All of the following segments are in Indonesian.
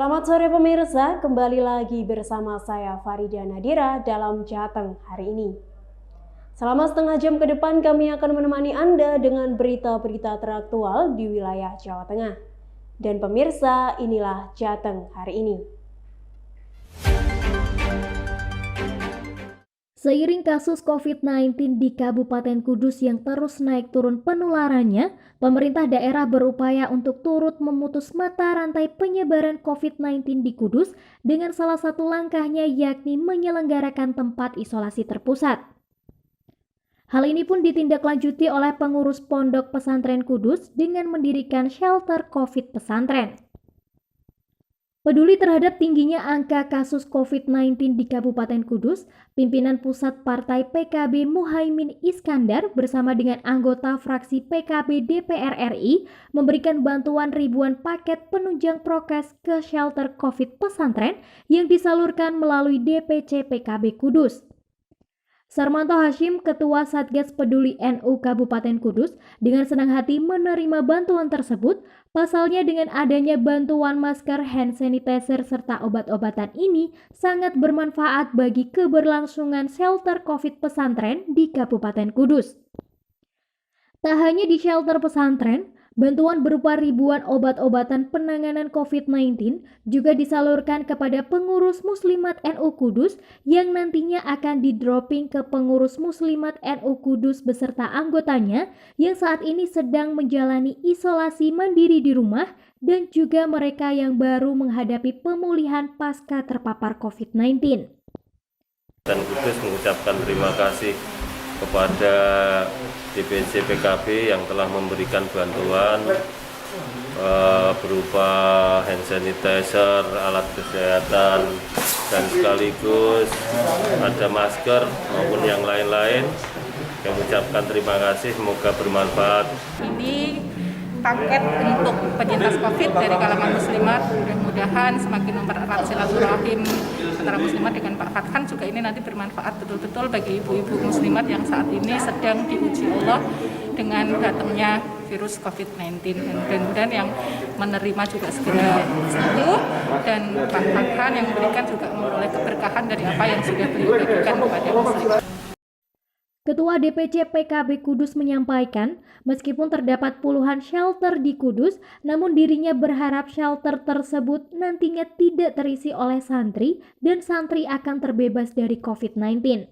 Selamat sore pemirsa, kembali lagi bersama saya Farida Nadira dalam Jateng hari ini. Selama setengah jam ke depan kami akan menemani Anda dengan berita-berita teraktual di wilayah Jawa Tengah. Dan pemirsa, inilah Jateng hari ini. Seiring kasus COVID-19 di Kabupaten Kudus yang terus naik turun penularannya, pemerintah daerah berupaya untuk turut memutus mata rantai penyebaran COVID-19 di Kudus dengan salah satu langkahnya yakni menyelenggarakan tempat isolasi terpusat. Hal ini pun ditindaklanjuti oleh pengurus Pondok Pesantren Kudus dengan mendirikan shelter COVID pesantren. Peduli terhadap tingginya angka kasus COVID-19 di Kabupaten Kudus, pimpinan pusat Partai PKB Muhaimin Iskandar bersama dengan anggota fraksi PKB DPR RI memberikan bantuan ribuan paket penunjang prokes ke shelter COVID pesantren yang disalurkan melalui DPC PKB Kudus. Sarmanto Hashim, Ketua Satgas Peduli NU Kabupaten Kudus, dengan senang hati menerima bantuan tersebut. Pasalnya dengan adanya bantuan masker, hand sanitizer, serta obat-obatan ini sangat bermanfaat bagi keberlangsungan shelter COVID pesantren di Kabupaten Kudus. Tak hanya di shelter pesantren, bantuan berupa ribuan obat-obatan penanganan COVID-19 juga disalurkan kepada pengurus Muslimat NU Kudus yang nantinya akan di-dropping ke pengurus Muslimat NU Kudus beserta anggotanya yang saat ini sedang menjalani isolasi mandiri di rumah dan juga mereka yang baru menghadapi pemulihan pasca terpapar COVID-19. Dan Kudus mengucapkan terima kasih kepada DPC PKB yang telah memberikan bantuan berupa hand sanitizer, alat kesehatan, dan sekaligus ada masker maupun yang lain-lain. Yang mengucapkan terima kasih, semoga bermanfaat. Ini paket untuk penyintas COVID dari kalangan muslimat, mudah-mudahan semakin mempererat silaturahim antara muslimat dengan Pak Fathan. Juga ini nanti bermanfaat betul-betul bagi ibu-ibu muslimat yang saat ini sedang diuji Allah dengan datangnya virus COVID-19. Dan mudah-mudahan yang menerima juga segera sembuh, dan Pak Fathan yang memberikan juga memperoleh keberkahan dari apa yang sudah beliau bagikan kepada muslimat. Ketua DPC PKB Kudus menyampaikan, meskipun terdapat puluhan shelter di Kudus, namun dirinya berharap shelter tersebut nantinya tidak terisi oleh santri dan santri akan terbebas dari COVID-19.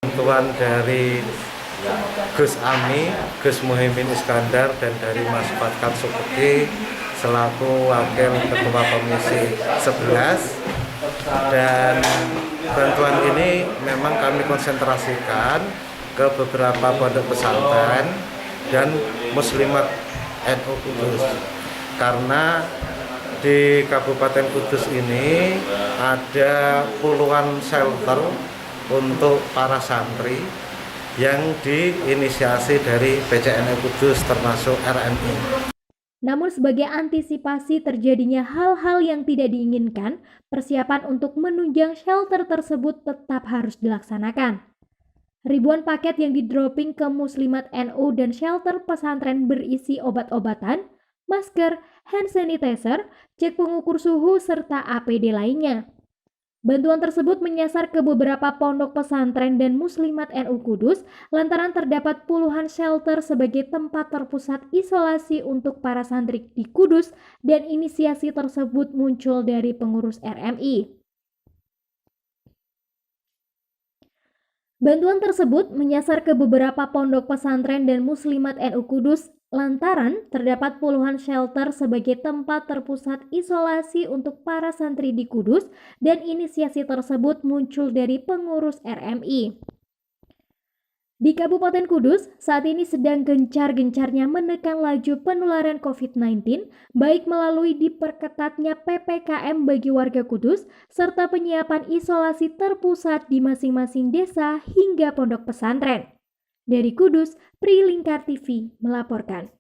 Bantuan dari Gus Ami, Gus Muhaimin Iskandar, dan dari Mas Fatkat Supeki selaku Wakil Ketua Komisi 11, dan bantuan ini memang kami konsentrasikan ke beberapa pondok pesantren dan Muslimat NU Kudus, karena di Kabupaten Kudus ini ada puluhan shelter untuk para santri yang diinisiasi dari PCNU Kudus termasuk RMI. Namun sebagai antisipasi terjadinya hal-hal yang tidak diinginkan, persiapan untuk menunjang shelter tersebut tetap harus dilaksanakan. Ribuan paket yang di-dropping ke Muslimat NU dan shelter pesantren berisi obat-obatan, masker, hand sanitizer, cek pengukur suhu, serta APD lainnya. Bantuan tersebut menyasar ke beberapa pondok pesantren dan Muslimat NU Kudus lantaran terdapat puluhan shelter sebagai tempat terpusat isolasi untuk para santri di Kudus, dan inisiasi tersebut muncul dari pengurus RMI. Bantuan tersebut menyasar ke beberapa pondok pesantren dan Muslimat NU Kudus lantaran terdapat puluhan shelter sebagai tempat terpusat isolasi untuk para santri di Kudus, dan inisiasi tersebut muncul dari pengurus RMI. Di Kabupaten Kudus, saat ini sedang gencar-gencarnya menekan laju penularan COVID-19, baik melalui diperketatnya PPKM bagi warga Kudus, serta penyiapan isolasi terpusat di masing-masing desa hingga pondok pesantren. Dari Kudus, Prilingkar TV melaporkan.